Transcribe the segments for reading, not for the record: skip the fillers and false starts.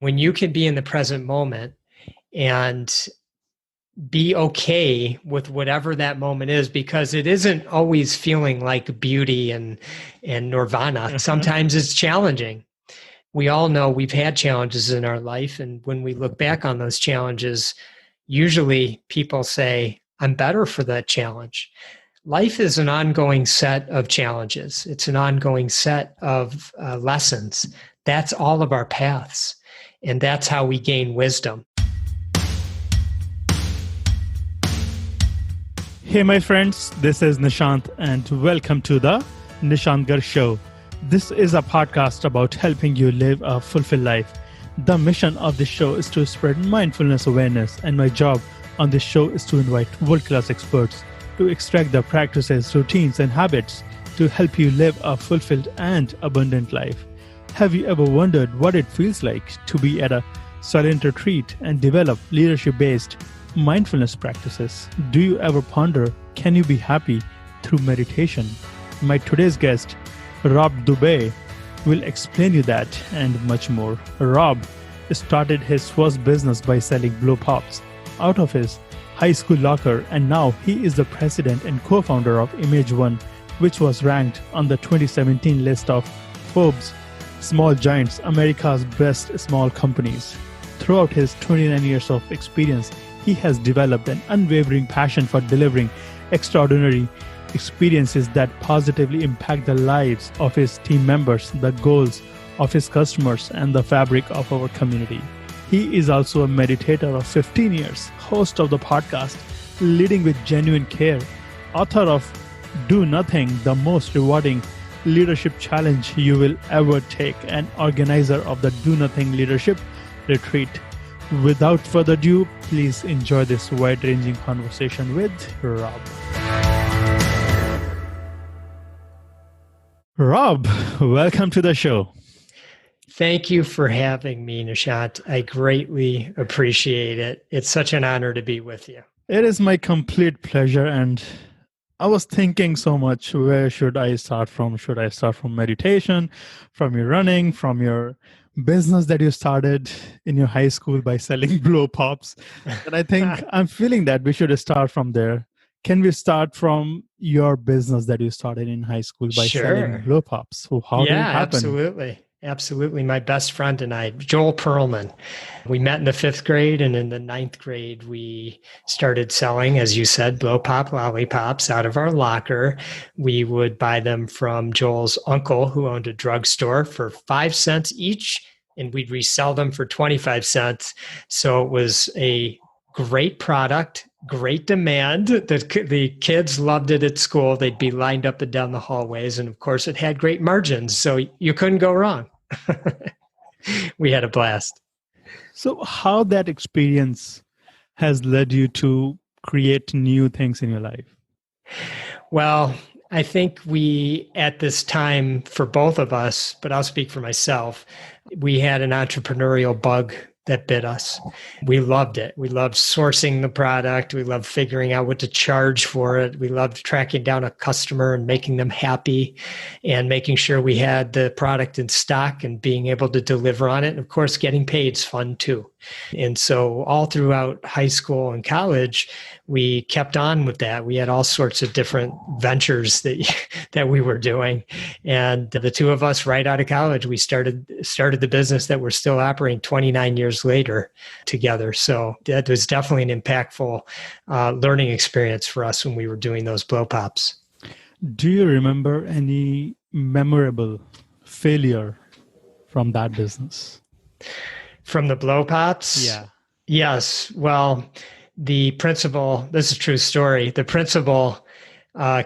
when you can be in the present moment and be okay with whatever that moment is, because it isn't always feeling like beauty and nirvana. Sometimes it's challenging. We all know we've had challenges in our life. And when we look back on those challenges, usually people say, I'm better for that challenge. Life is an ongoing set of challenges. It's an ongoing set of lessons. That's all of our paths. And that's how we gain wisdom. Hey, my friends, this is Nishant, and welcome to the Nishant Garg Show. This is a podcast about helping you live a fulfilled life. The mission of this show is to spread mindfulness awareness, and my job on this show is to invite world-class experts to extract the practices, routines, and habits to help you live a fulfilled and abundant life. Have you ever wondered what it feels like to be at a silent retreat and develop leadership-based mindfulness practices? Do you ever ponder, can you be happy through meditation? My today's guest, Rob Dube, will explain you that and much more. Rob started his first business by selling blow pops out of his high school locker, and now he is the president and co-founder of imageOne, which was ranked on the 2017 list of Forbes Small Giants, America's best small companies. Throughout his 29 years of experience, he has developed an unwavering passion for delivering extraordinary experiences that positively impact the lives of his team members, the goals of his customers, and the fabric of our community. He is also a meditator of 15 years, host of the podcast Leading with Genuine Care, author of Do Nothing, the most rewarding leadership challenge you will ever take, and organizer of the Do Nothing Leadership Retreat. Without further ado, please enjoy this wide-ranging conversation with Rob. Rob, welcome to the show. Thank you for having me, Nishant. I greatly appreciate it. It's such an honor to be with you. It is my complete pleasure, and I was thinking so much, where should I start from? Should I start from meditation, from your running, from your business that you started in your high school by selling blow pops? And I think I'm feeling that we should start from there. Can we start from your business that you started in high school by selling blow pops? So how did it happen? Absolutely. Absolutely. My best friend and I, Joel Perlman, we met in the 5th grade, and in the 9th grade, we started selling, as you said, blow pop lollipops out of our locker. We would buy them from Joel's uncle, who owned a drugstore, for 5 cents each, and we'd resell them for 25 cents. So it was a great product, great demand. The kids loved it at school. They'd be lined up and down the hallways. And of course, it had great margins. So you couldn't go wrong. We had a blast. So how that experience has led you to create new things in your life? Well, I think we, at this time, for both of us, but I'll speak for myself, we had an entrepreneurial bug that bit us. We loved it. We loved sourcing the product. We loved figuring out what to charge for it. We loved tracking down a customer and making them happy and making sure we had the product in stock and being able to deliver on it. And of course, getting paid is fun too. And so all throughout high school and college, we kept on with that. We had all sorts of different ventures that we were doing. And the two of us, right out of college, we started the business that we're still operating 29 years later together. So that was definitely an impactful learning experience for us when we were doing those blow pops. Do you remember any memorable failure from that business? From the blow pops? Yeah. Yes. Well, the principal, this is a true story. The principal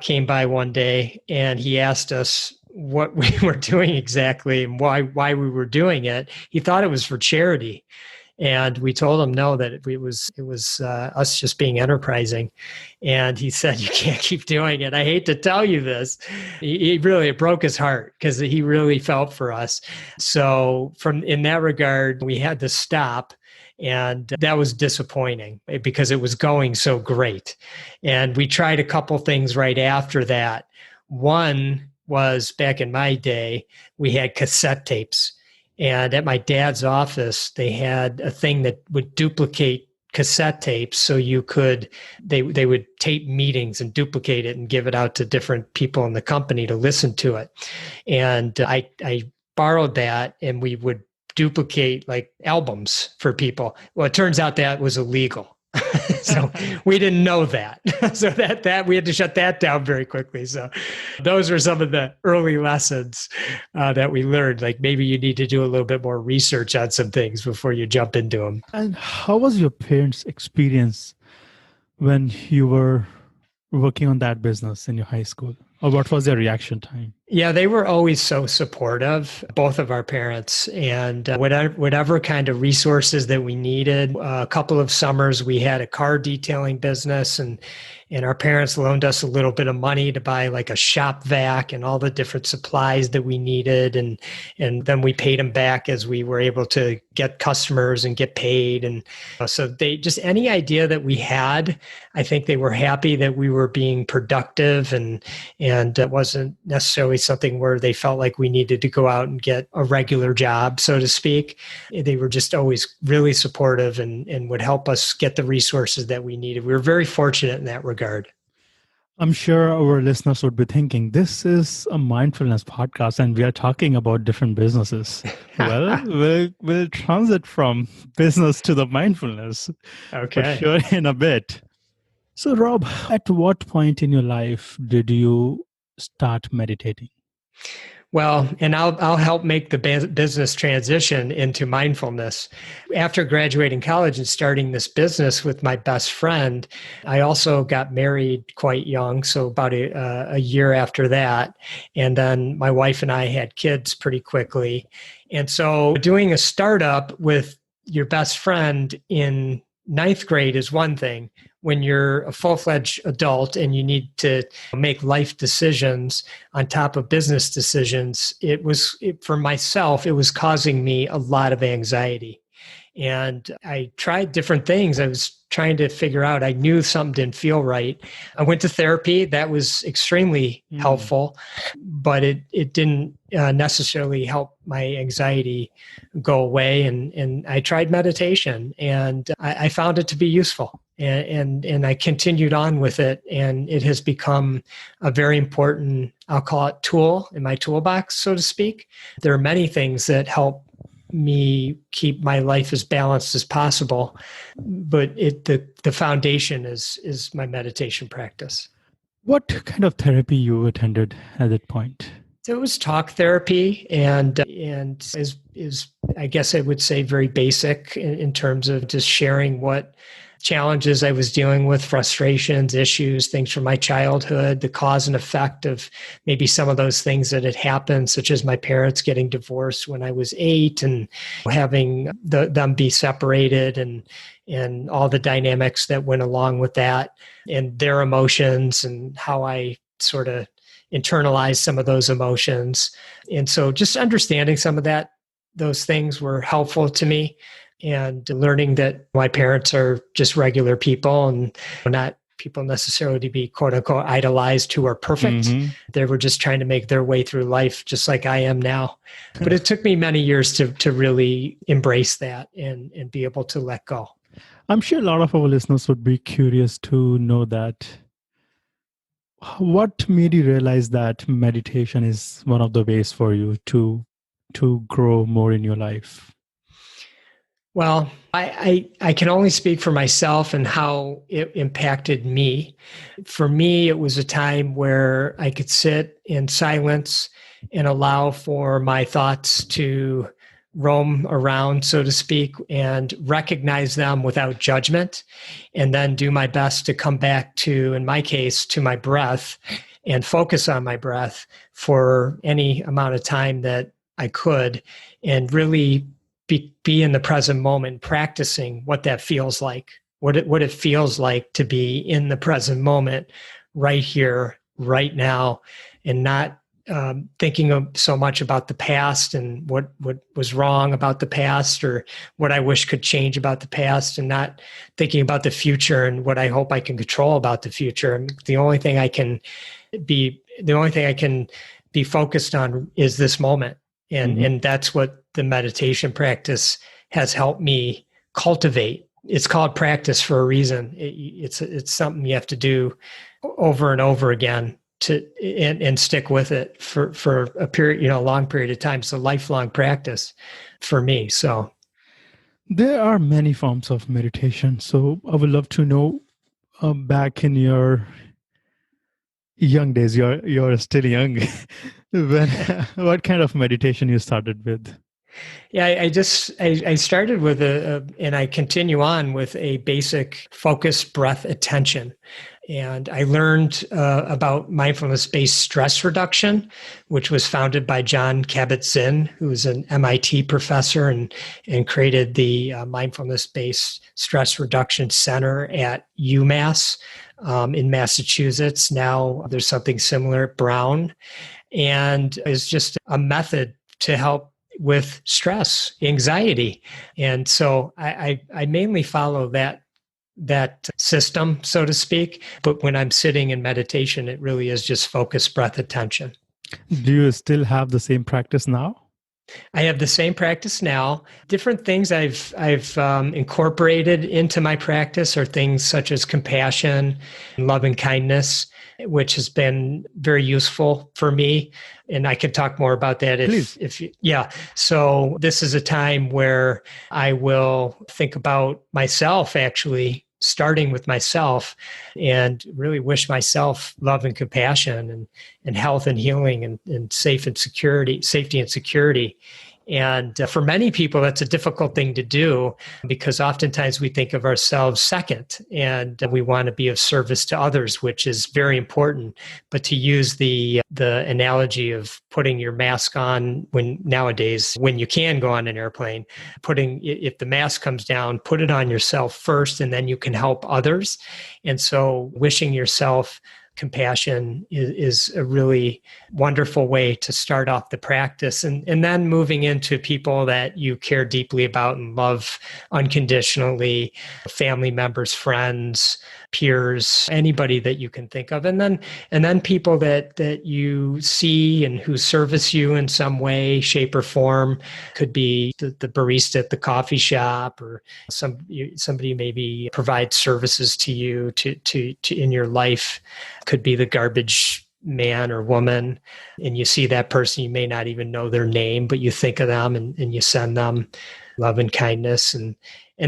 came by one day and he asked us what we were doing exactly and why we were doing it. He thought it was for charity. And we told him no, that it was us just being enterprising. And he said, you can't keep doing it. I hate to tell you this. It broke his heart because he really felt for us. So in that regard, we had to stop. And that was disappointing because it was going so great. And we tried a couple things right after that. One was, back in my day, we had cassette tapes. And at my dad's office, they had a thing that would duplicate cassette tapes, so they would tape meetings and duplicate it and give it out to different people in the company to listen to it. And I borrowed that, and we would duplicate like albums for people. Well, it turns out that was illegal. So we didn't know that. So that we had to shut that down very quickly. So those were some of the early lessons that we learned. Like maybe you need to do a little bit more research on some things before you jump into them. And how was your parents' experience when you were working on that business in your high school? Or what was their reaction time? Yeah, they were always so supportive, both of our parents, and whatever kind of resources that we needed. A couple of summers, we had a car detailing business, and our parents loaned us a little bit of money to buy like a shop vac and all the different supplies that we needed. And then we paid them back as we were able to get customers and get paid. And so they just, any idea that we had, I think they were happy that we were being productive, and it wasn't necessarily something where they felt like we needed to go out and get a regular job, so to speak. They were just always really supportive and would help us get the resources that we needed. We were very fortunate in that regard. I'm sure our listeners would be thinking, this is a mindfulness podcast and we are talking about different businesses. Well, we'll transit from business to the mindfulness. Okay. For sure in a bit. So Rob, at what point in your life did you start meditating? Well, and I'll help make the business transition into mindfulness. After graduating college and starting this business with my best friend, I also got married quite young, so about a year after that. And then my wife and I had kids pretty quickly. And so doing a startup with your best friend in ninth grade is one thing. When you're a full-fledged adult and you need to make life decisions on top of business decisions, for myself, it was causing me a lot of anxiety. And I tried different things. I was trying to figure out, I knew something didn't feel right. I went to therapy. That was extremely helpful, but it didn't necessarily help my anxiety go away. And I tried meditation, and I found it to be useful. And I continued on with it, and it has become a very important, I'll call it, tool in my toolbox, so to speak. There are many things that help me keep my life as balanced as possible, but the foundation is my meditation practice. What kind of therapy you attended at that point? So it was talk therapy, and is I guess I would say very basic in terms of just sharing what challenges I was dealing with, frustrations, issues, things from my childhood, the cause and effect of maybe some of those things that had happened, such as my parents getting divorced when I was 8 and having them be separated, and all the dynamics that went along with that, and their emotions and how I sort of internalized some of those emotions. And so just understanding some of those things were helpful to me. And learning that my parents are just regular people and not people necessarily to be quote unquote idolized who are perfect. Mm-hmm. They were just trying to make their way through life just like I am now. But it took me many years to really embrace that and be able to let go. I'm sure a lot of our listeners would be curious to know that. What made you realize that meditation is one of the ways for you to grow more in your life? Well, I can only speak for myself and how it impacted me. For me, it was a time where I could sit in silence and allow for my thoughts to roam around, so to speak, and recognize them without judgment, and then do my best to come back to, in my case, to my breath and focus on my breath for any amount of time that I could, and really be in the present moment, practicing what that feels like, what it feels like to be in the present moment, right here, right now, and not thinking so much about the past and what was wrong about the past or what I wish could change about the past, and not thinking about the future and what I hope I can control about the future. The only thing I can be focused on is this moment. And that's what the meditation practice has helped me cultivate. It's called practice for a reason. It's something you have to do over and over again and stick with it for a period, a long period of time. It's a lifelong practice for me. So there are many forms of meditation. So I would love to know, back in your young days, you're still young. when what kind of meditation you started with? Yeah, I started with and I continue on with a basic focus, breath, attention. And I learned about mindfulness-based stress reduction, which was founded by John Kabat-Zinn, who's an MIT professor and created the Mindfulness-Based Stress Reduction Center at UMass in Massachusetts. Now there's something similar at Brown, and is just a method to help with stress, anxiety. And so I mainly follow that system, so to speak. But when I'm sitting in meditation, it really is just focus, breath, attention. Do you still have the same practice now? I have the same practice now. Different things I've incorporated into my practice are things such as compassion, love, and kindness, which has been very useful for me. And I can talk more about that if you, yeah. So this is a time where I will think about myself, actually starting with myself, and really wish myself love and compassion and health and healing and safety and security. And for many people, that's a difficult thing to do because oftentimes we think of ourselves second and we want to be of service to others, which is very important. But to use the analogy of putting your mask on nowadays, when you can go on an airplane, if the mask comes down, put it on yourself first, and then you can help others. And so wishing yourself compassion is a really wonderful way to start off the practice. And then moving into people that you care deeply about and love unconditionally, family members, friends, peers, anybody that you can think of. And then people that you see and who service you in some way, shape, or form. Could be the barista at the coffee shop, or somebody maybe provides services to you to in your life. Could be the garbage man or woman, and you see that person, you may not even know their name, but you think of them and you send them love and kindness. And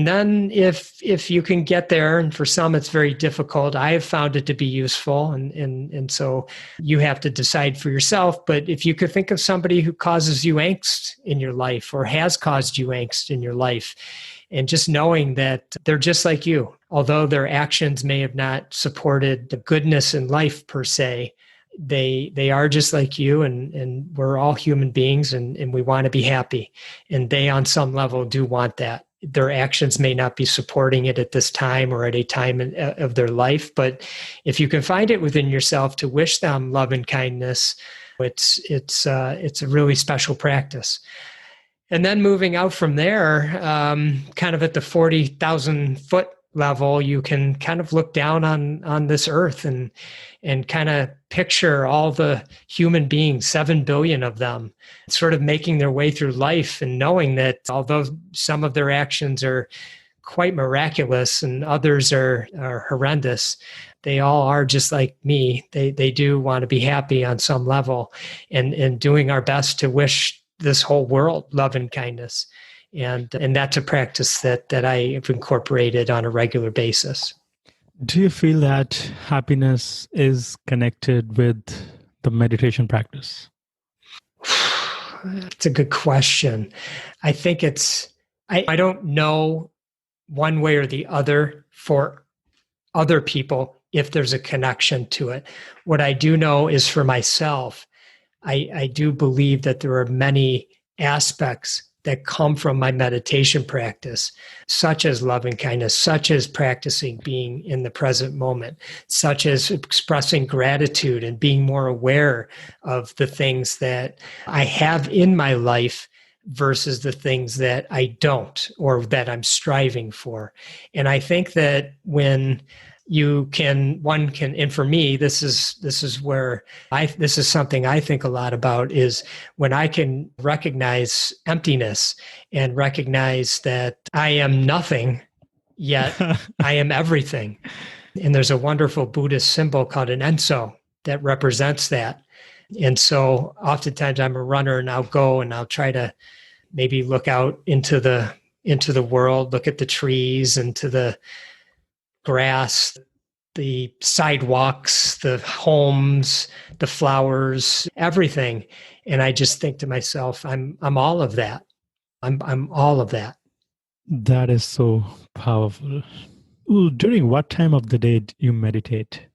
then if you can get there, and for some it's very difficult, I have found it to be useful. And so you have to decide for yourself. But if you could think of somebody who causes you angst in your life or has caused you angst in your life, and just knowing that they're just like you, although their actions may have not supported the goodness in life per se, they are just like you, and we're all human beings, and we want to be happy. And they, on some level, do want that. Their actions may not be supporting it at this time or at a time of their life, but if you can find it within yourself to wish them love and kindness, it's a really special practice. And then moving out from there, kind of at the 40,000 foot level, you can kind of look down on this earth and kind of picture all the human beings, 7 billion of them, sort of making their way through life, and knowing that although some of their actions are quite miraculous and others are horrendous, they all are just like me. They do want to be happy on some level, and doing our best to wish this whole world love and kindness. And that's a practice that I have incorporated on a regular basis. Do you feel that happiness is connected with the meditation practice? It's a good question. I think I don't know one way or the other for other people if there's a connection to it. What I do know is for myself, I do believe that there are many aspects that come from my meditation practice, such as love and kindness, such as practicing being in the present moment, such as expressing gratitude and being more aware of the things that I have in my life versus the things that I don't, or that I'm striving for. And I think that when and for me, this is where this is something I think a lot about, is when I can recognize emptiness and recognize that I am nothing, yet I am everything. And there's a wonderful Buddhist symbol called an enso that represents that. And so oftentimes I'm a runner, and I'll go and I'll try to maybe look out into the world, look at the trees, into the grass, the sidewalks, the homes, the flowers, everything. And I just think to myself, I'm all of that. I'm all of that. That is so powerful. Ooh, during what time of the day do you meditate?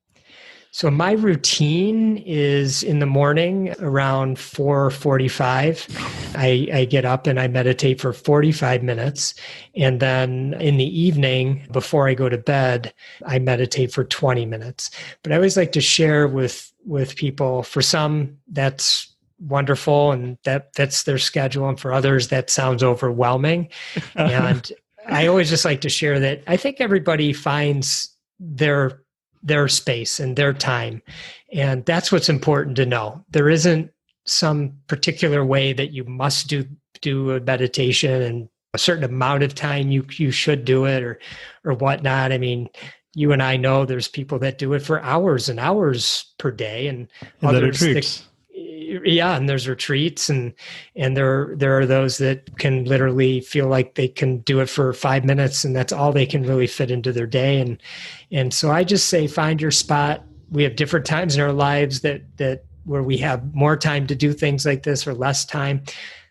So my routine is in the morning around 4:45. I get up and I meditate for 45 minutes. And then in the evening, before I go to bed, I meditate for 20 minutes. But I always like to share with people, for some, that's wonderful and that fits their schedule. And for others, that sounds overwhelming. And I always just like to share that I think everybody finds their space and their time. And that's what's important to know. There isn't some particular way that you must do a meditation and a certain amount of time you should do it or whatnot. I mean, you and I know there's people that do it for hours and hours per day, and others and there's retreats, and there are those that can literally feel like they can do it for 5 minutes, and that's all they can really fit into their day. And so I just say, find your spot. We have different times in our lives that where we have more time to do things like this or less time.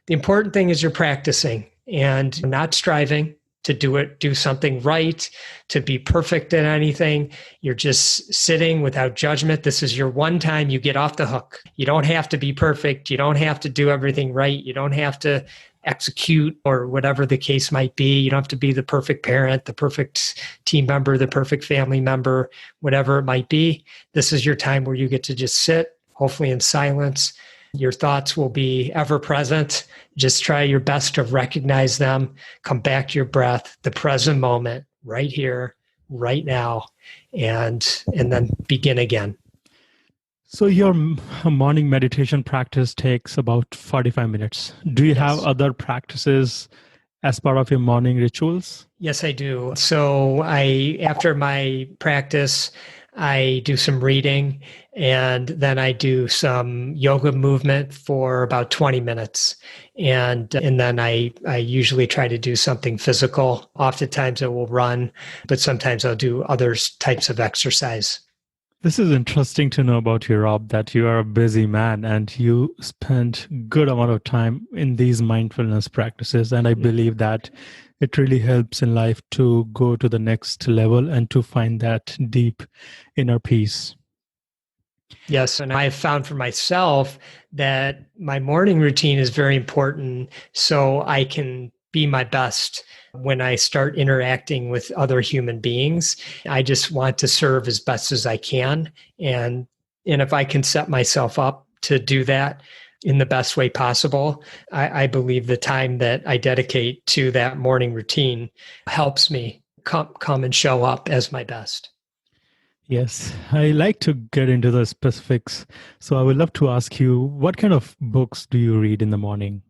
The important thing is you're practicing and not striving to do something right, to be perfect at anything. You're just sitting without judgment. This is your one time you get off the hook. You don't have to be perfect. You don't have to do everything right. You don't have to execute or whatever the case might be. You don't have to be the perfect parent, the perfect team member, the perfect family member, whatever it might be. This is your time where you get to just sit, hopefully in silence. Your thoughts will be ever present. Just try your best to recognize them. Come back to your breath, the present moment, right here, right now, and then begin again. So your morning meditation practice takes about 45 minutes. Do you have other practices as part of your morning rituals? Yes, I do. So after my practice, I do some reading, and then I do some yoga movement for about 20 minutes. And then I usually try to do something physical. Oftentimes I will run, but sometimes I'll do other types of exercise. This is interesting to know about you, Rob, that you are a busy man and you spend good amount of time in these mindfulness practices. And I believe that it really helps in life to go to the next level and to find that deep inner peace. Yes, and I have found for myself that my morning routine is very important so I can be my best when I start interacting with other human beings. I just want to serve as best as I can. And if I can set myself up to do that in the best way possible, I believe the time that I dedicate to that morning routine helps me come and show up as my best. Yes, I like to get into the specifics. So I would love to ask you, what kind of books do you read in the morning?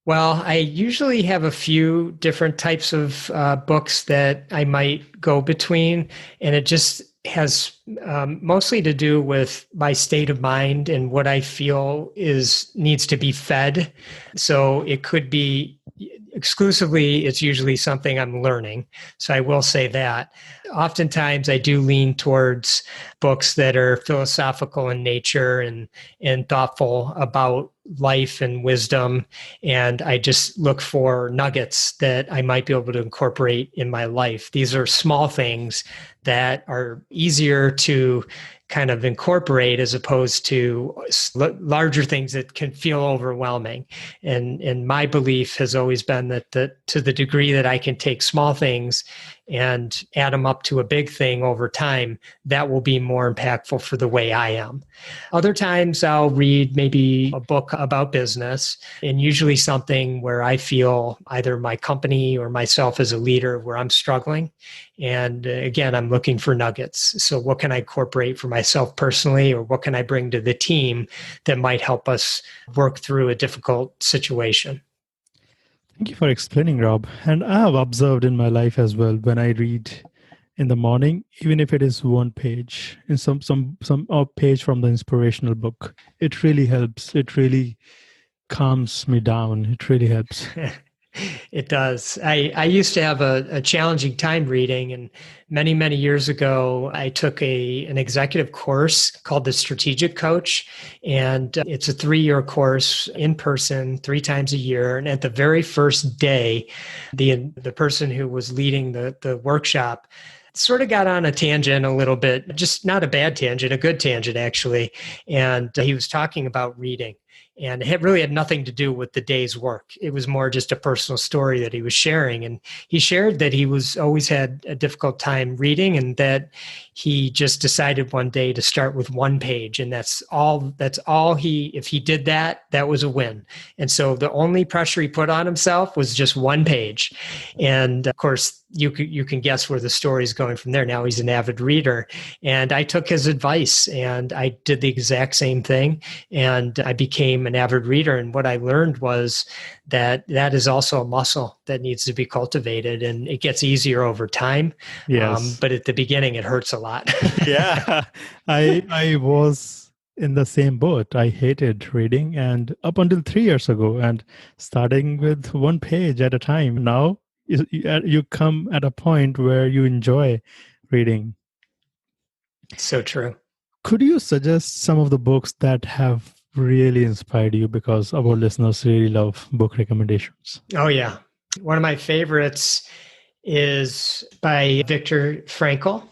Well, I usually have a few different types of books that I might go between, and it just has mostly to do with my state of mind and what I feel needs to be fed. So it could be exclusively, it's usually something I'm learning. So I will say that. Oftentimes I do lean towards books that are philosophical in nature and thoughtful about life and wisdom. And I just look for nuggets that I might be able to incorporate in my life. These are small things that are easier to kind of incorporate as opposed to larger things that can feel overwhelming. And my belief has always been that to the degree that I can take small things and add them up to a big thing over time, that will be more impactful for the way I am. Other times I'll read maybe a book about business, and usually something where I feel either my company or myself as a leader where I'm struggling. And again, I'm looking for nuggets. So what can I incorporate for myself personally, or what can I bring to the team that might help us work through a difficult situation? Thank you for explaining, Rob. And I have observed in my life as well, when I read in the morning, even if it is one page, in some page from the inspirational book, it really helps. It really calms me down. It really helps. It does. I used to have a challenging time reading, and many, many years ago, I took an executive course called the Strategic Coach, and it's a 3-year course in person, 3 times a year. And at the very first day, the person who was leading the workshop sort of got on a tangent a little bit, just not a bad tangent, a good tangent actually. And he was talking about reading. And it really had nothing to do with the day's work. It was more just a personal story that he was sharing. And he shared that he was always had a difficult time reading, and that he just decided one day to start with 1 page. And that's all if he did that, that was a win. And so the only pressure he put on himself was just 1 page. And of course, you can guess where the story is going from there. Now he's an avid reader. And I took his advice and I did the exact same thing. And I became an avid reader. And what I learned was that is also a muscle that needs to be cultivated, and it gets easier over time. Yes. But at the beginning, it hurts a lot. Yeah. I was in the same boat. I hated reading, and up until 3 years ago, and starting with 1 page at a time. Now you come at a point where you enjoy reading. So true. Could you suggest some of the books that have really inspired you? Because our listeners really love book recommendations. Oh, yeah. One of my favorites is by Viktor Frankl.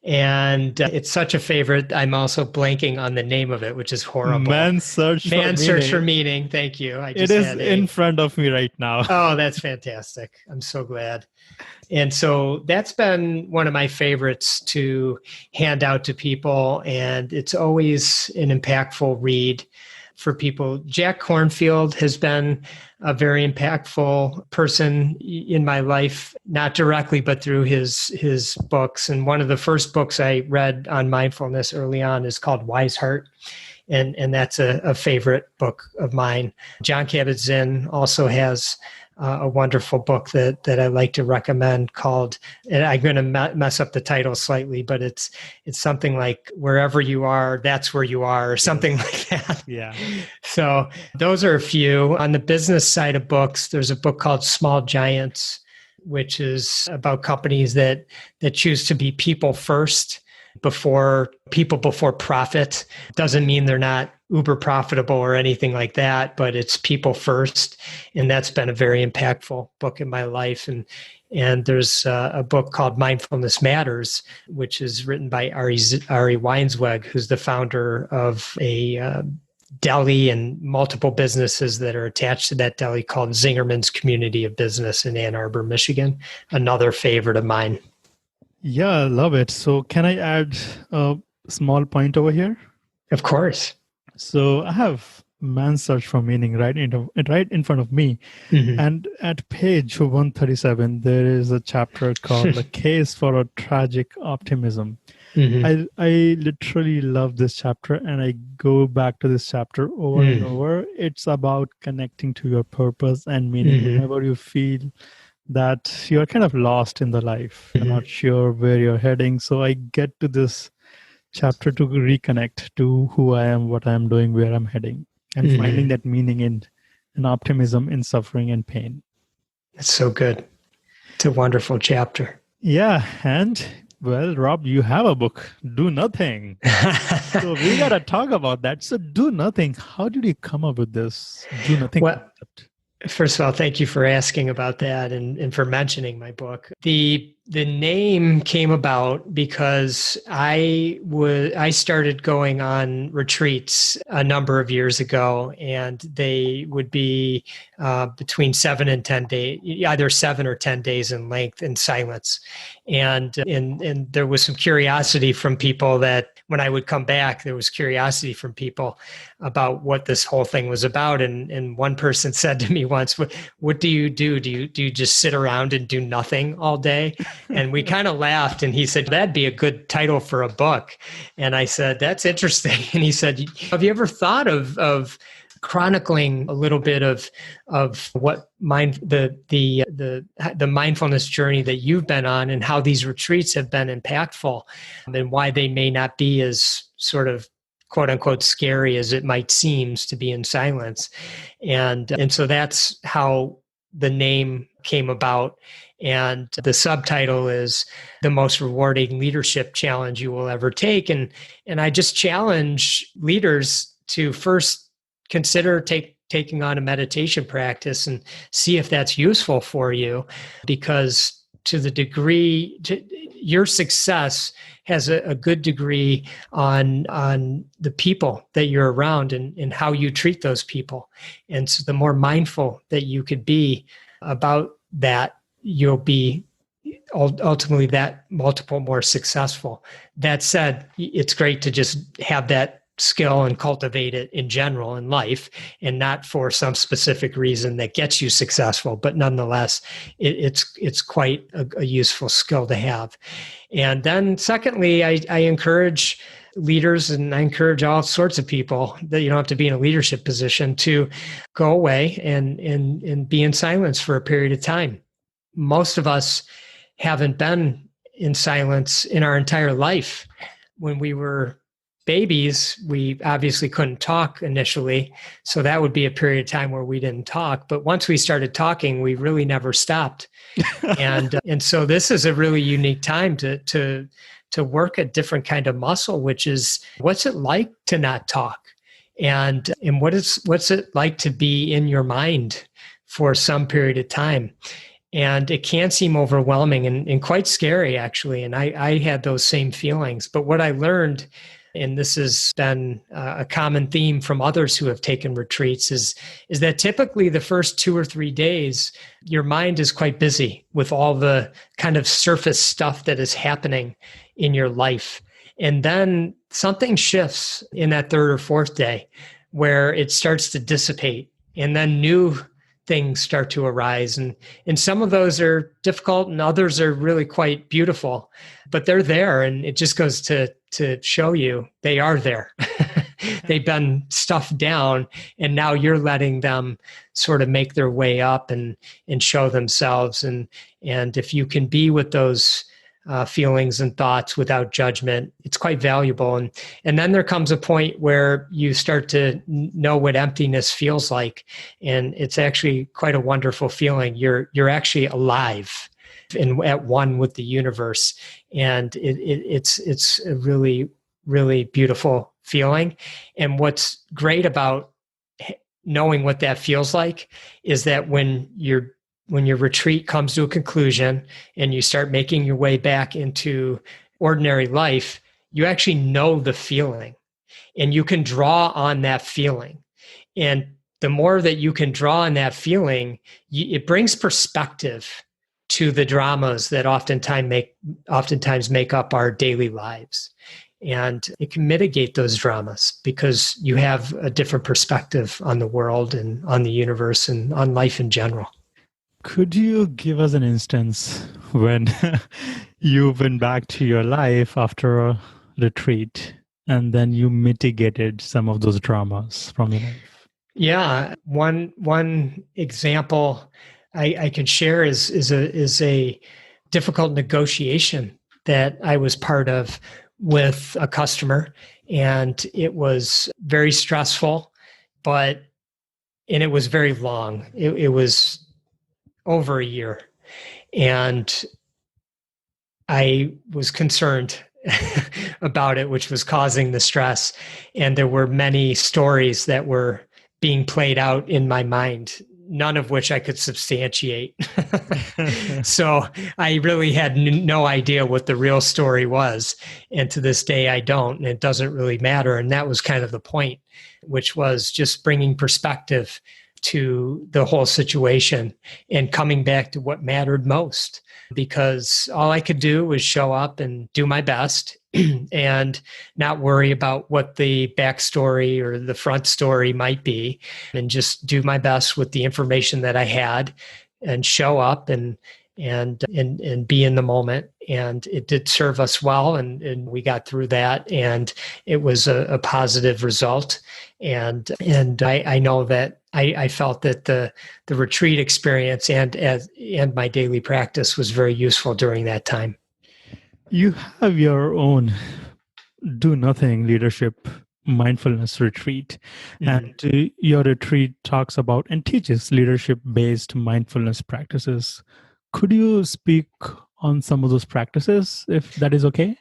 And it's such a favorite. I'm also blanking on the name of it, which is horrible. Man's Search for Meaning. Thank you. It is in front of me right now. Oh, that's fantastic. I'm so glad. And so that's been one of my favorites to hand out to people. And it's always an impactful read for people. Jack Kornfield has been a very impactful person in my life, not directly, but through his books. And one of the first books I read on mindfulness early on is called Wise Heart. And that's a favorite book of mine. Jon Kabat-Zinn also has a wonderful book that I like to recommend called, and I'm going to mess up the title slightly, but it's something like Wherever You Are, That's Where You Are, or something like that. Yeah. So those are a few. On the business side of books, there's a book called Small Giants, which is about companies that choose to be people first before profit. Doesn't mean they're not uber profitable or anything like that, but it's people first. And that's been a very impactful book in my life. And there's a book called Mindfulness Matters, which is written by Ari Weinzweig, who's the founder of a deli and multiple businesses that are attached to that deli called Zingerman's Community of Business in Ann Arbor, Michigan. Another favorite of mine. Yeah, I love it. So can I add a small point over here? Of course. So I have Man's Search for Meaning right in front of me. Mm-hmm. And at page 137, there is a chapter called The Case for a Tragic Optimism. Mm-hmm. I literally love this chapter, and I go back to this chapter over and over. It's about connecting to your purpose and meaning. Whenever you feel that you're kind of lost in the life, you're not sure where you're heading. So I get to this chapter to reconnect to who I am, what I'm doing, where I'm heading, and finding that meaning in and optimism in suffering and pain. That's so good. It's a wonderful chapter. Yeah. And well, Rob, you have a book, Do Nothing. So we got to talk about that. So Do Nothing, how did you come up with this Do Nothing concept? First of all, thank you for asking about that and for mentioning my book. The The name came about because I started going on retreats a number of years ago, and they would be between 7 and 10 days, either 7 or 10 days in length in silence. And there was some curiosity from people that when I would come back, there was curiosity from people about what this whole thing was about. And one person said to me once, what do you do? Do you just sit around and do nothing all day? And we kind of laughed, and he said, that'd be a good title for a book. And I said, that's interesting. And he said, have you ever thought of chronicling a little bit of what the mindfulness journey that you've been on, and how these retreats have been impactful, and why they may not be as sort of quote unquote scary as it might seems to be in silence. And so that's how the name came about. And the subtitle is The Most Rewarding Leadership Challenge You Will Ever Take. And I just challenge leaders to first consider taking on a meditation practice and see if that's useful for you, because to the degree your success has a good degree on the people that you're around and how you treat those people. And so the more mindful that you could be about that, you'll be ultimately that multiple more successful. That said, it's great to just have that skill and cultivate it in general in life, and not for some specific reason that gets you successful, but nonetheless, it's quite a useful skill to have. And then secondly, I encourage leaders, and I encourage all sorts of people that you don't have to be in a leadership position to go away and be in silence for a period of time. Most of us haven't been in silence in our entire life. When we were babies, we obviously couldn't talk initially, so that would be a period of time where we didn't talk. But once we started talking, we really never stopped. And so this is a really unique time to work a different kind of muscle, which is, what's it like to not talk, and what's it like to be in your mind for some period of time. And it can seem overwhelming and quite scary, actually. And I had those same feelings. But what I learned, and this has been a common theme from others who have taken retreats, is that typically the first 2 or 3 days, your mind is quite busy with all the kind of surface stuff that is happening in your life. And then something shifts in that 3rd or 4th day where it starts to dissipate, and then new things start to arise. And some of those are difficult, and others are really quite beautiful, but they're there. And it just goes to show you they are there. They've been stuffed down, and now you're letting them sort of make their way up and show themselves. And if you can be with those feelings and thoughts without judgment, it's quite valuable. And then there comes a point where you start to know what emptiness feels like, and it's actually quite a wonderful feeling. You're actually alive and at one with the universe, and it's a really, really beautiful feeling. And what's great about knowing what that feels like is that when your retreat comes to a conclusion and you start making your way back into ordinary life, you actually know the feeling, and you can draw on that feeling. And the more that you can draw on that feeling, it brings perspective to the dramas that oftentimes make up our daily lives. And it can mitigate those dramas because you have a different perspective on the world and on the universe and on life in general. Could you give us an instance when you went back to your life after a retreat and then you mitigated some of those dramas from your life? Yeah, one example I can share is a difficult negotiation that I was part of with a customer, and it was very stressful, and it was very long. It was over a year, and I was concerned about it, which was causing the stress. And there were many stories that were being played out in my mind none of which I could substantiate. So I really had no idea what the real story was. And to this day, I don't, and it doesn't really matter. And that was kind of the point, which was just bringing perspective to the whole situation and coming back to what mattered most, because all I could do was show up and do my best and not worry about what the backstory or the front story might be, and just do my best with the information that I had and show up and be in the moment. And it did serve us well, and we got through that, and it was a positive result. And I know that I felt that the retreat experience and my daily practice was very useful during that time. You have your own Do Nothing Leadership Mindfulness Retreat. And your retreat talks about and teaches leadership-based mindfulness practices. Could you speak on some of those practices, if that is okay?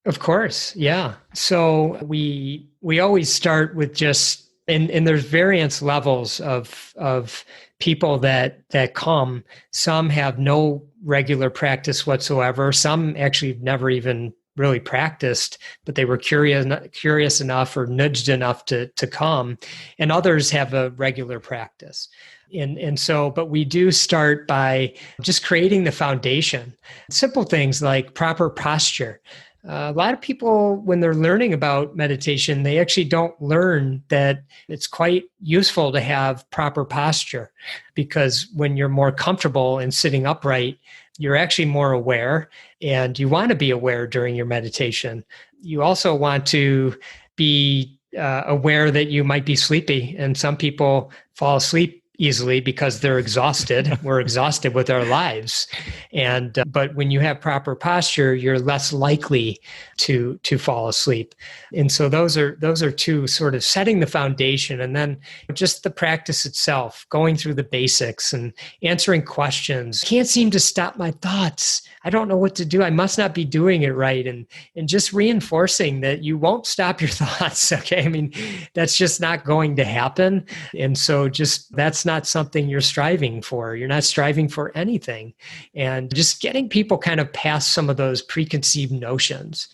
Of course, yeah. So we always start with just, and there's variance levels of people that come. Some have no regular practice whatsoever. Some actually never even really practiced, but they were curious enough or nudged enough to come. And others have a regular practice. And so, but we do start by just creating the foundation. Simple things like proper posture. A lot of people, when they're learning about meditation, they actually don't learn that it's quite useful to have proper posture, because when you're more comfortable in sitting upright, you're actually more aware, and you want to be aware during your meditation. You also want to be aware that you might be sleepy, and some people fall asleep easily because they're exhausted. We're exhausted with our lives. And but when you have proper posture, you're less likely to fall asleep. And so those are two, sort of setting the foundation, and then just the practice itself, going through the basics and answering questions. Can't seem to stop my thoughts. I don't know what to do. I must not be doing it right. And just reinforcing that you won't stop your thoughts. Okay. I mean, that's just not going to happen. And so that's not something you're striving for. You're not striving for anything. And just getting people kind of past some of those preconceived notions.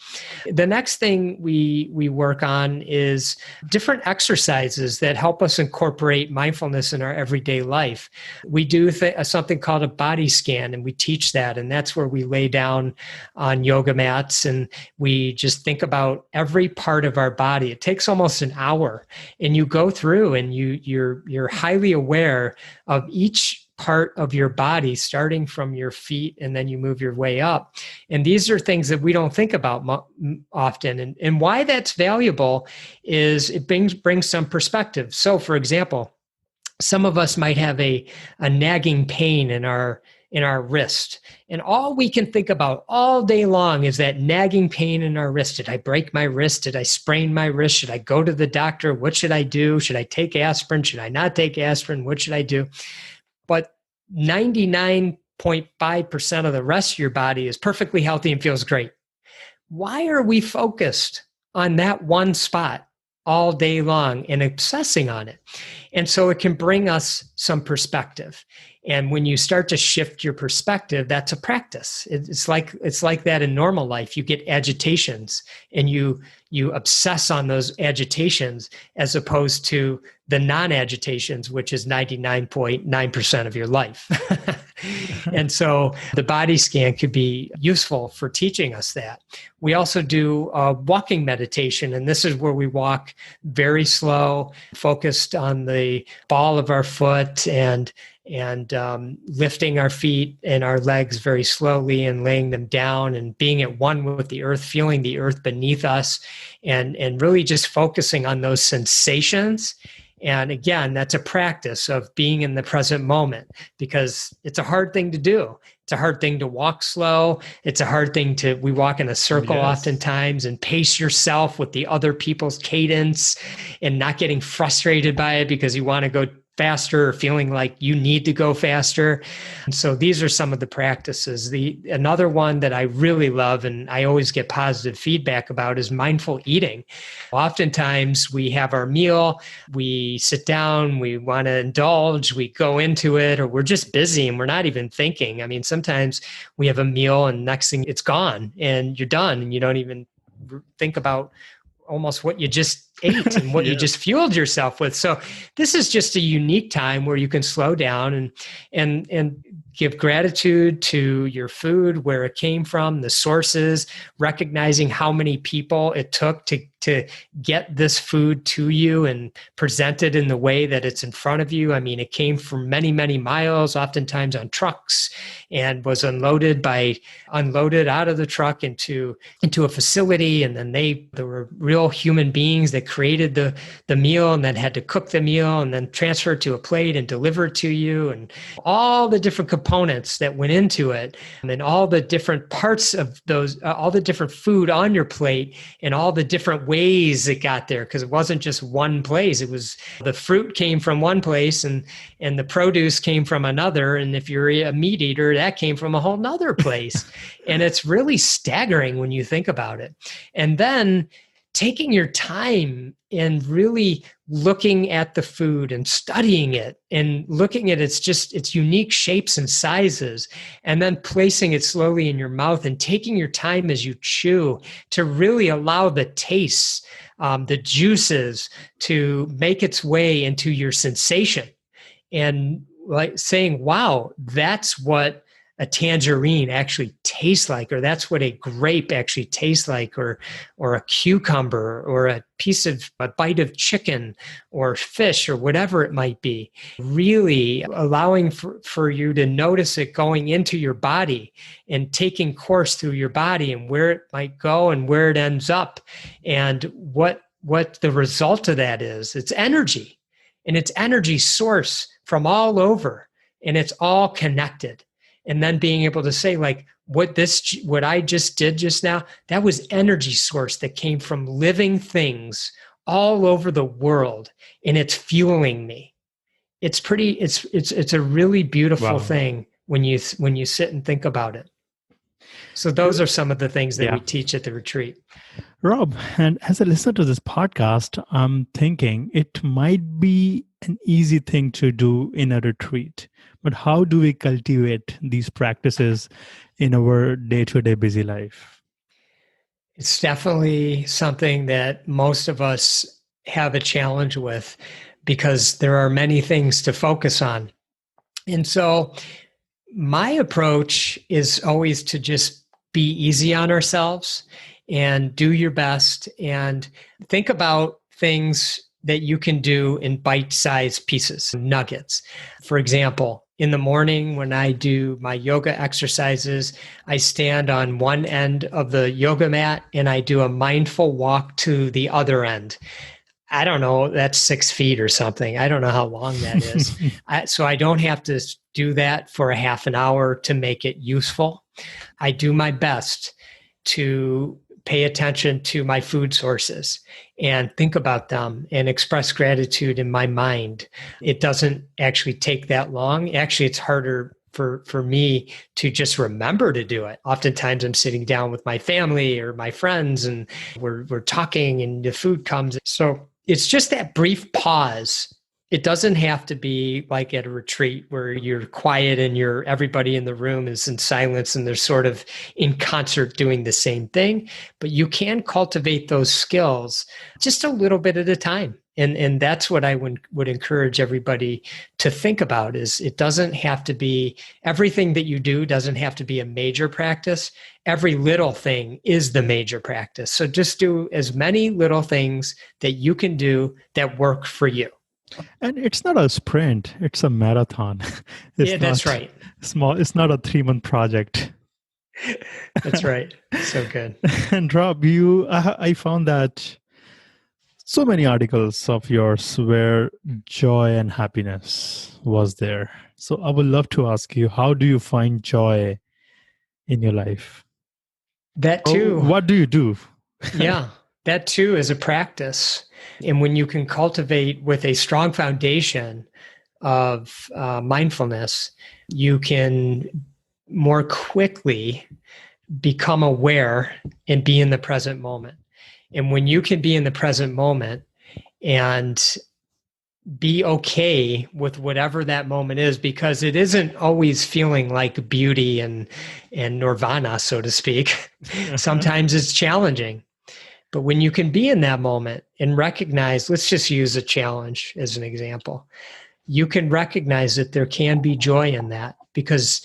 The next thing we work on is different exercises that help us incorporate mindfulness in our everyday life. We do something called a body scan, and we teach that. And that's where we lay down on yoga mats and we just think about every part of our body. It takes almost an hour, and you go through and you're highly aware of each part of your body, starting from your feet, and then you move your way up. And these are things that we don't think about often. And why that's valuable is it brings some perspective. So, for example, some of us might have a nagging pain in our wrist, and all we can think about all day long is that nagging pain in our wrist. Did I break my wrist? Did I sprain my wrist? Should I go to the doctor? What should I do? Should I take aspirin? Should I not take aspirin? What should I do? But 99.5% of the rest of your body is perfectly healthy and feels great. Why are we focused on that one spot all day long and obsessing on it? And so it can bring us some perspective. And when you start to shift your perspective, that's a practice. It's like that in normal life. You get agitations and you obsess on those agitations as opposed to the non-agitations, which is 99.9% of your life. And so the body scan could be useful for teaching us that. We also do walking meditation, and this is where we walk very slow, focused on the ball of our foot and lifting our feet and our legs very slowly and laying them down and being at one with the earth, feeling the earth beneath us, and really just focusing on those sensations. And again, that's a practice of being in the present moment, because it's a hard thing to do. It's a hard thing to walk slow. It's a hard thing we walk in a circle oftentimes, and pace yourself with the other people's cadence and not getting frustrated by it because you want to go faster or feeling like you need to go faster. And so these are some of the practices. Another one that I really love and I always get positive feedback about is mindful eating. Oftentimes we have our meal, we sit down, we want to indulge, we go into it, or we're just busy and we're not even thinking. I mean, sometimes we have a meal and next thing it's gone and you're done and you don't even think about almost what you just ate and what you just fueled yourself with. So this is just a unique time where you can slow down and give gratitude to your food, where it came from, the sources, recognizing how many people it took to get this food to you and present it in the way that it's in front of you. I mean, it came from many, many miles, oftentimes on trucks, and was unloaded out of the truck into a facility. And then there were real human beings that created the meal and then had to cook the meal and then transfer it to a plate and deliver it to you, and all the different components that went into it, and then all the different parts of those, all the different food on your plate and all the different ways it got there, because it wasn't just one place. It was the fruit came from one place and the produce came from another. And if you're a meat eater, that came from a whole nother place. And it's really staggering when you think about it. And then taking your time and really looking at the food and studying it and looking at its unique shapes and sizes, and then placing it slowly in your mouth and taking your time as you chew to really allow the tastes, the juices to make its way into your sensation, and like saying, wow, that's what a tangerine actually tastes like, or that's what a grape actually tastes like, or a cucumber, or a bite of chicken or fish, or whatever it might be. Really allowing for you to notice it going into your body and taking course through your body and where it might go and where it ends up, and what the result of that is. It's energy, and it's energy source from all over, and it's all connected. And then being able to say, like, what I just did just now, that was energy source that came from living things all over the world, and it's fueling me. It's a really beautiful thing when you sit and think about it. So those are some of the things that we teach at the retreat. Rob, and as I listen to this podcast, I'm thinking it might be an easy thing to do in a retreat, but how do we cultivate these practices in our day-to-day busy life? It's definitely something that most of us have a challenge with, because there are many things to focus on. And so my approach is always to just be easy on ourselves and do your best, and think about things that you can do in bite-sized pieces, nuggets. For example, in the morning when I do my yoga exercises, I stand on one end of the yoga mat and I do a mindful walk to the other end. I don't know, that's 6 feet or something. I don't know how long that is. So I don't have to do that for a half an hour to make it useful. I do my best to pay attention to my food sources and think about them and express gratitude in my mind. It doesn't actually take that long. Actually, it's harder for me to just remember to do it. Oftentimes I'm sitting down with my family or my friends and we're talking and the food comes. So it's just that brief pause. It doesn't have to be like at a retreat where you're quiet and everybody in the room is in silence and they're sort of in concert doing the same thing. But you can cultivate those skills just a little bit at a time. And that's what I would encourage everybody to think about, is it doesn't have to be, everything that you do doesn't have to be a major practice. Every little thing is the major practice. So just do as many little things that you can do that work for you. And it's not a sprint, it's a marathon. That's right. Small. It's not a 3-month project. That's right. So good. And Rob, I found that so many articles of yours where joy and happiness was there. So I would love to ask you, how do you find joy in your life? That too. What do you do? Yeah, that too is a practice. And when you can cultivate with a strong foundation of mindfulness, you can more quickly become aware and be in the present moment. And when you can be in the present moment and be okay with whatever that moment is, because it isn't always feeling like beauty and nirvana, so to speak. Sometimes it's challenging. But when you can be in that moment and recognize, let's just use a challenge as an example. You can recognize that there can be joy in that, because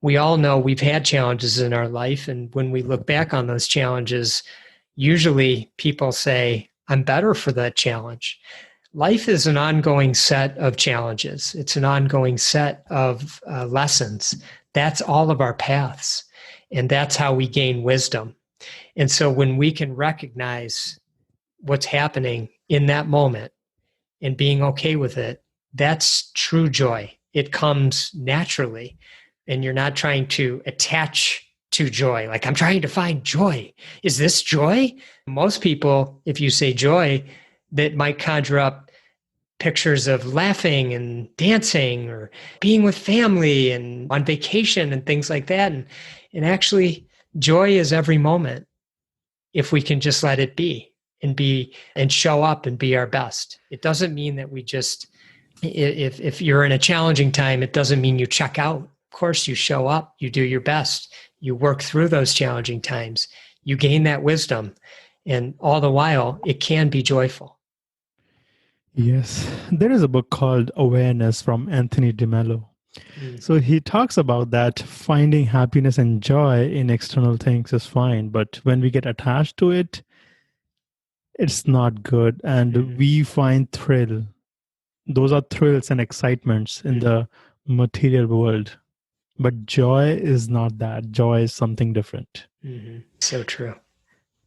we all know we've had challenges in our life. And when we look back on those challenges, usually people say, I'm better for that challenge. Life is an ongoing set of challenges. It's an ongoing set of lessons. That's all of our paths. And that's how we gain wisdom. And so when we can recognize what's happening in that moment and being okay with it, that's true joy. It comes naturally. And you're not trying to attach to joy. Like, I'm trying to find joy. Is this joy? Most people, if you say joy, that might conjure up pictures of laughing and dancing or being with family and on vacation and things like that. And actually, joy is every moment if we can just let it be and show up and be our best. It doesn't mean that we just, if you're in a challenging time, it doesn't mean you check out. Of course, you show up, you do your best, you work through those challenging times, you gain that wisdom, and all the while, it can be joyful. Yes. There is a book called Awareness from Anthony DeMello. So he talks about that finding happiness and joy in external things is fine, but when we get attached to it, it's not good. And we find thrill. Those are thrills and excitements in the material world. But joy is not that. Joy is something different. So true.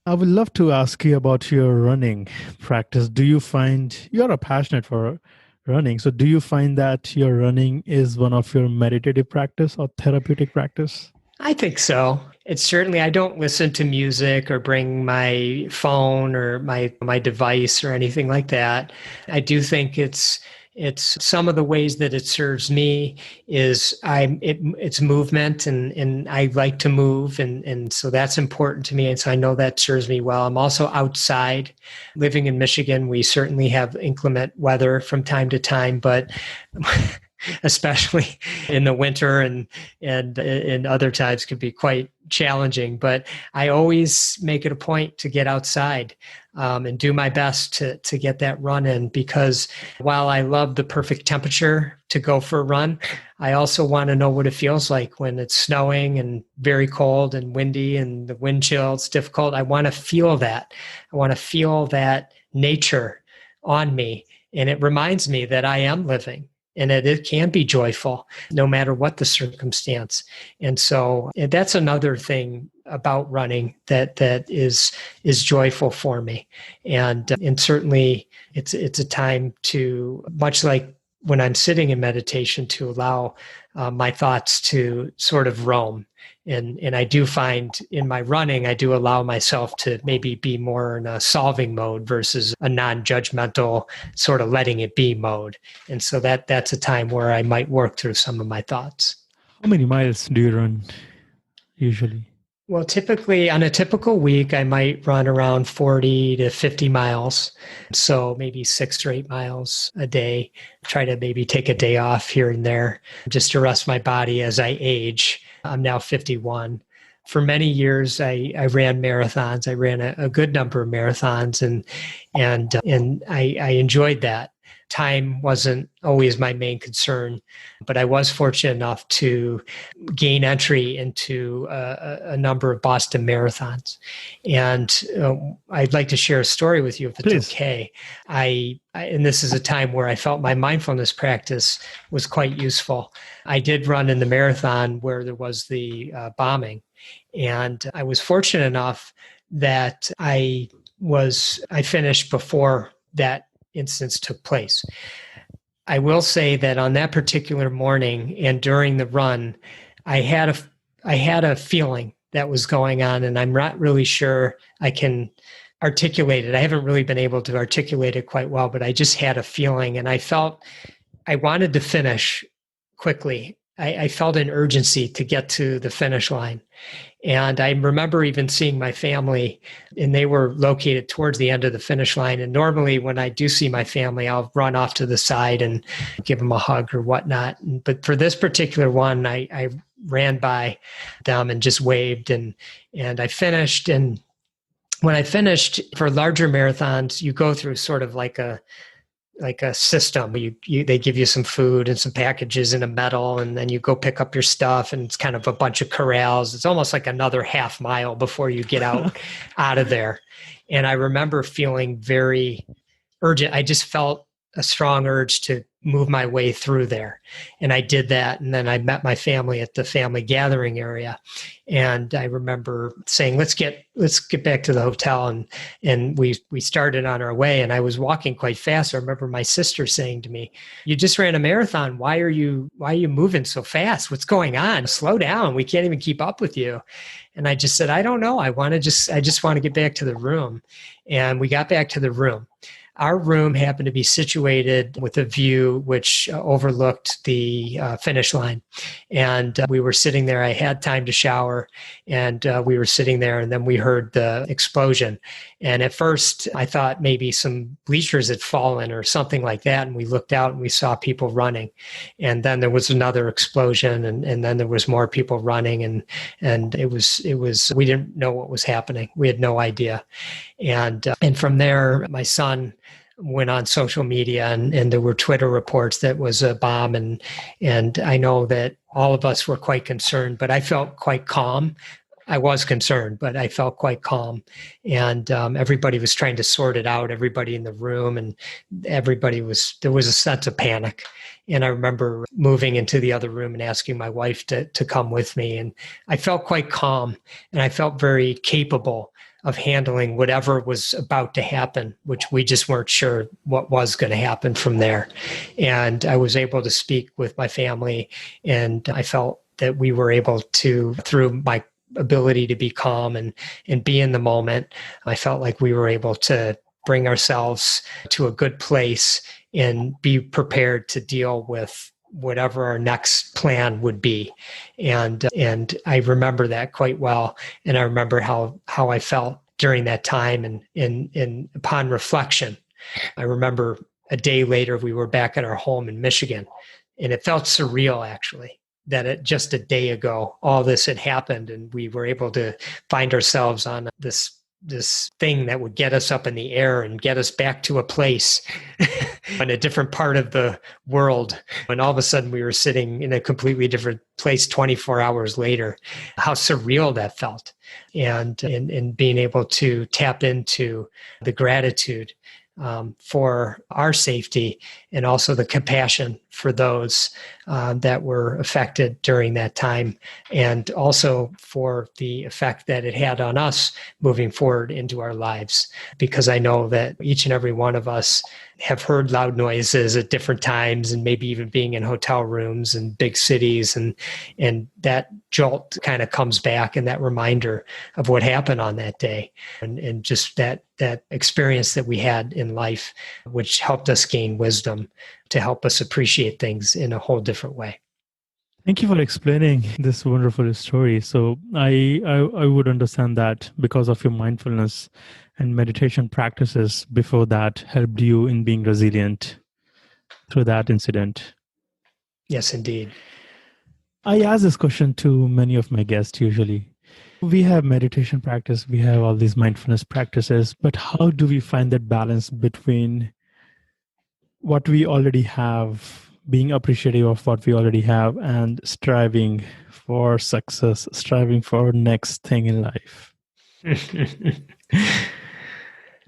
I would love to ask you about your running practice. Do you find you're a passionate for running? So do you find that your running is one of your meditative practice or therapeutic practice? I think so. It's certainly, I don't listen to music or bring my phone or my device or anything like that. I do think it's some of the ways that it serves me is it's movement and I like to move and so that's important to me. And so I know that serves me well. I'm also outside. Living in Michigan, we certainly have inclement weather from time to time, but especially in the winter and in other times can be quite challenging. But I always make it a point to get outside and do my best to get that run in, because while I love the perfect temperature to go for a run, I also want to know what it feels like when it's snowing and very cold and windy and the wind chill, it's difficult. I want to feel that. I want to feel that nature on me. And it reminds me that I am living. And it can be joyful no matter what the circumstance. And so that's another thing about running that is joyful for me. And certainly it's a time to, much like when I'm sitting in meditation, to allow my thoughts to sort of roam. And I do find in my running, I do allow myself to maybe be more in a solving mode versus a non-judgmental sort of letting it be mode. And so that's a time where I might work through some of my thoughts. How many miles do you run usually? Well, typically on a typical week, I might run around 40 to 50 miles. So maybe 6 or 8 miles a day. Try to maybe take a day off here and there just to rest my body as I age. I'm now 51. For many years, I ran marathons. I ran a good number of marathons and I enjoyed that. Time wasn't always my main concern, but I was fortunate enough to gain entry into a number of Boston marathons. And I'd like to share a story with you if it's Please. okay. And this is a time where I felt my mindfulness practice was quite useful. I did run in the marathon where there was the bombing. And I was fortunate enough that I finished before that instance took place. I will say that on that particular morning and during the run, I had a feeling that was going on, and I'm not really sure I can articulate it. I haven't really been able to articulate it quite well, but I just had a feeling, and I felt I wanted to finish quickly. I felt an urgency to get to the finish line. And I remember even seeing my family, and they were located towards the end of the finish line. And normally when I do see my family, I'll run off to the side and give them a hug or whatnot. But for this particular one, I ran by them and just waved, and I finished. And when I finished, for larger marathons, you go through sort of like a system. They give you some food and some packages in a medal, and then you go pick up your stuff, and it's kind of a bunch of corrals. It's almost like another half mile before you get out of there. And I remember feeling very urgent. I just felt a strong urge to move my way through there. And I did that. And then I met my family at the family gathering area. And I remember saying, let's get back to the hotel. And we started on our way, and I was walking quite fast. I remember my sister saying to me, you just ran a marathon. Why are you moving so fast? What's going on? Slow down. We can't even keep up with you. And I just said, I don't know. I just want to get back to the room. And we got back to the room. Our room happened to be situated with a view which overlooked the finish line. And we were sitting there. I had time to shower, and we were sitting there, and then we heard the explosion. And at first I thought maybe some bleachers had fallen or something like that. And we looked out and we saw people running. And then there was another explosion, and then there was more people running. And it was, we didn't know what was happening. We had no idea. And from there, my son went on social media, and there were Twitter reports that was a bomb. And I know that all of us were quite concerned, but I felt quite calm. I was concerned, but I felt quite calm. And everybody was trying to sort it out, everybody in the room, and there was a sense of panic. And I remember moving into the other room and asking my wife to come with me. And I felt quite calm, and I felt very capable of handling whatever was about to happen, which we just weren't sure what was going to happen from there. And I was able to speak with my family, and I felt that we were able to, through my ability to be calm and be in the moment, I felt like we were able to bring ourselves to a good place and be prepared to deal with whatever our next plan would be. And I remember that quite well. And I remember how I felt during that time. And upon reflection, I remember a day later, we were back at our home in Michigan, and it felt surreal, actually, that just a day ago, all this had happened, and we were able to find ourselves on this thing that would get us up in the air and get us back to a place in a different part of the world. And all of a sudden we were sitting in a completely different place 24 hours later. How surreal that felt. And being able to tap into the gratitude for our safety, and also the compassion for those that were affected during that time, and also for the effect that it had on us moving forward into our lives. Because I know that each and every one of us have heard loud noises at different times, and maybe even being in hotel rooms in big cities, and that jolt kind of comes back, and that reminder of what happened on that day, and just that experience that we had in life, which helped us gain wisdom to help us appreciate things in a whole different way. Thank you for explaining this wonderful story. So I would understand that because of your mindfulness and meditation practices before that helped you in being resilient through that incident. Yes, indeed. I ask this question to many of my guests usually. We have meditation practice, we have all these mindfulness practices, but how do we find that balance between what we already have, being appreciative of what we already have, and striving for success, striving for next thing in life?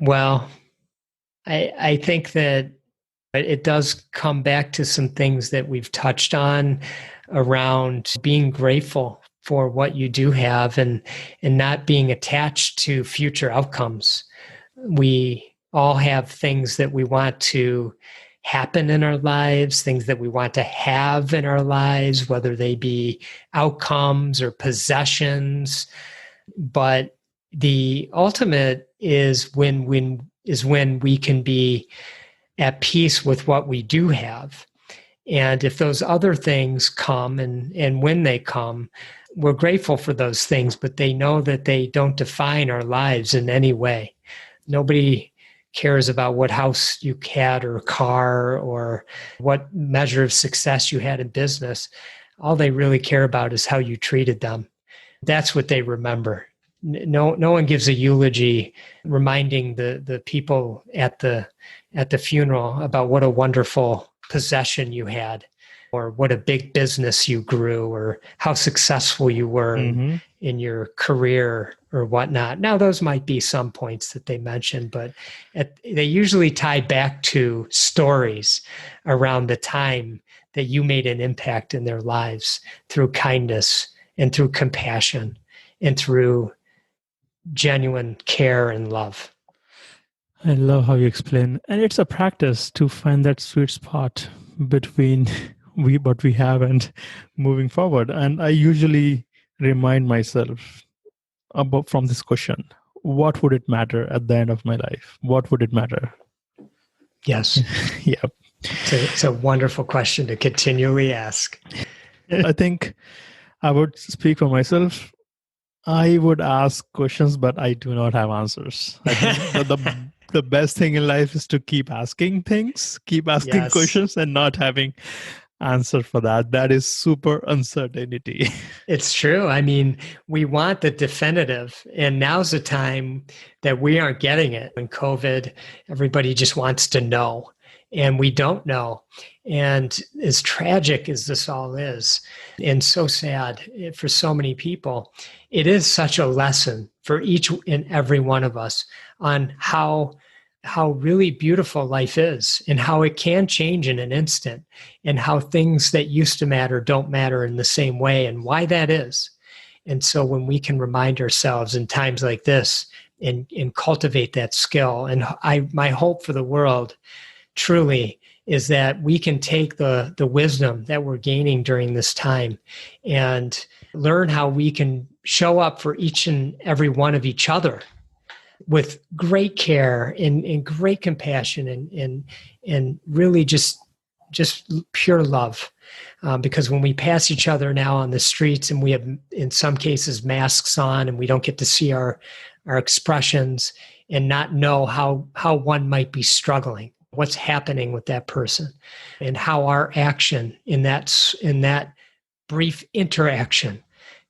Well, I think that it does come back to some things that we've touched on around being grateful for what you do have, and not being attached to future outcomes. We all have things that we want to happen in our lives, things that we want to have in our lives, whether they be outcomes or possessions. But the ultimate is when we can be at peace with what we do have. And if those other things come and when they come, we're grateful for those things, but they know that they don't define our lives in any way. Nobody cares about what house you had or car or what measure of success you had in business. All they really care about is how you treated them. That's what they remember. No one gives a eulogy reminding the people at the funeral about what a wonderful possession you had or what a big business you grew or how successful you were in your career or whatnot. Now, those might be some points that they mention, but they usually tie back to stories around the time that you made an impact in their lives through kindness and through compassion and through genuine care and love. I love how you explain. And it's a practice to find that sweet spot between what we have and moving forward. And I usually remind myself about from this question, what would it matter at the end of my life? What would it matter? Yes. Yeah. It's a wonderful question to continually ask. I think I would speak for myself. I would ask questions, but I do not have answers. I think the best thing in life is to keep asking things, keep asking questions and not having answer for that. That is super uncertainty. It's true. I mean, we want the definitive, and now's the time that we aren't getting it. In COVID, everybody just wants to know, and we don't know. And as tragic as this all is, and so sad for so many people, it is such a lesson for each and every one of us on how really beautiful life is and how it can change in an instant and how things that used to matter don't matter in the same way and why that is. And so when we can remind ourselves in times like this and cultivate that skill, and my hope for the world truly is that we can take the wisdom that we're gaining during this time and learn how we can show up for each and every one of each other with great care and great compassion and really just pure love. Because when we pass each other now on the streets and we have, in some cases, masks on and we don't get to see our expressions and not know how one might be struggling, what's happening with that person, and how our action in that brief interaction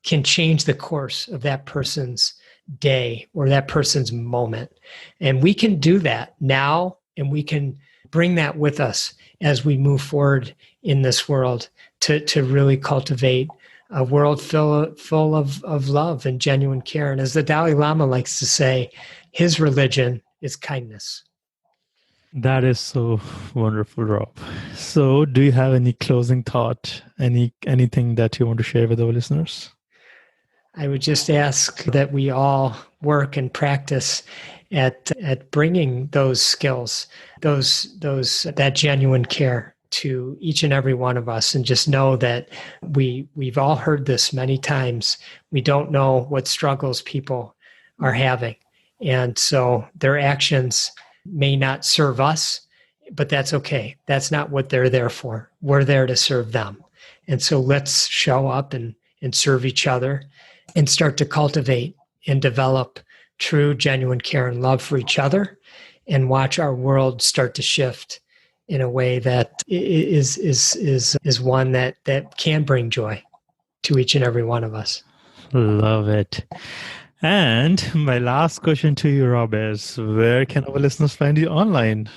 can change the course of that person's day or that person's moment. And we can do that now, and we can bring that with us as we move forward in this world to really cultivate a world full of love and genuine care. And as the Dalai Lama likes to say, his religion is kindness. That is so wonderful, Rob. So do you have any closing thought, anything that you want to share with our listeners? I would just ask that we all work and practice at bringing those skills, that genuine care to each and every one of us, and just know that we've all heard this many times. We don't know what struggles people are having, and so their actions may not serve us, but that's okay. That's not what they're there for. We're there to serve them, and so let's show up and serve each other and start to cultivate and develop true, genuine care and love for each other, and watch our world start to shift in a way that is one that can bring joy to each and every one of us. Love it. And my last question to you, Rob, is where can our listeners find you online?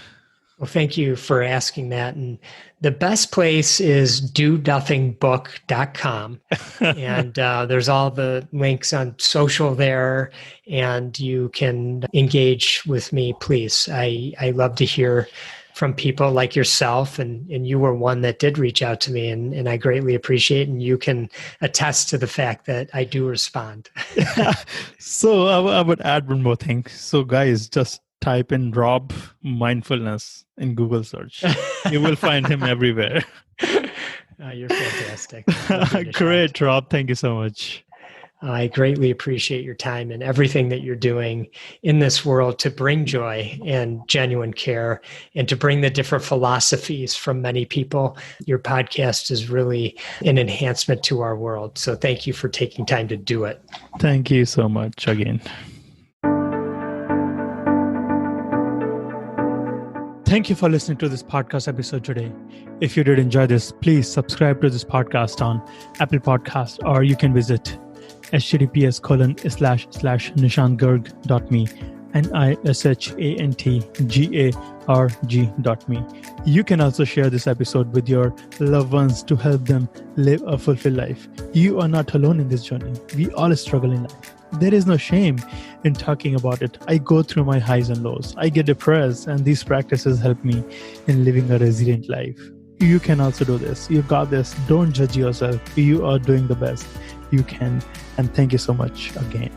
Well, thank you for asking that. And the best place is donothingbook.com. And there's all the links on social there, and you can engage with me, please. I love to hear from people like yourself, and you were one that did reach out to me, and I greatly appreciate it, and you can attest to the fact that I do respond. So I would add one more thing. So guys, just type in Rob Mindfulness in Google search. You will find him everywhere. You're fantastic. Great, Rob. Thank you so much. I greatly appreciate your time and everything that you're doing in this world to bring joy and genuine care and to bring the different philosophies from many people. Your podcast is really an enhancement to our world. So thank you for taking time to do it. Thank you so much again. Thank you for listening to this podcast episode today. If you did enjoy this, please subscribe to this podcast on Apple Podcast, or you can visit https://nishantgarg.me, NISHANTGARG.me. You can also share this episode with your loved ones to help them live a fulfilled life. You are not alone in this journey. We all struggle in life. There is no shame in talking about it. I go through my highs and lows. I get depressed, and these practices help me in living a resilient life. You can also do this. You got this. Don't judge yourself. You are doing the best you can. And thank you so much again.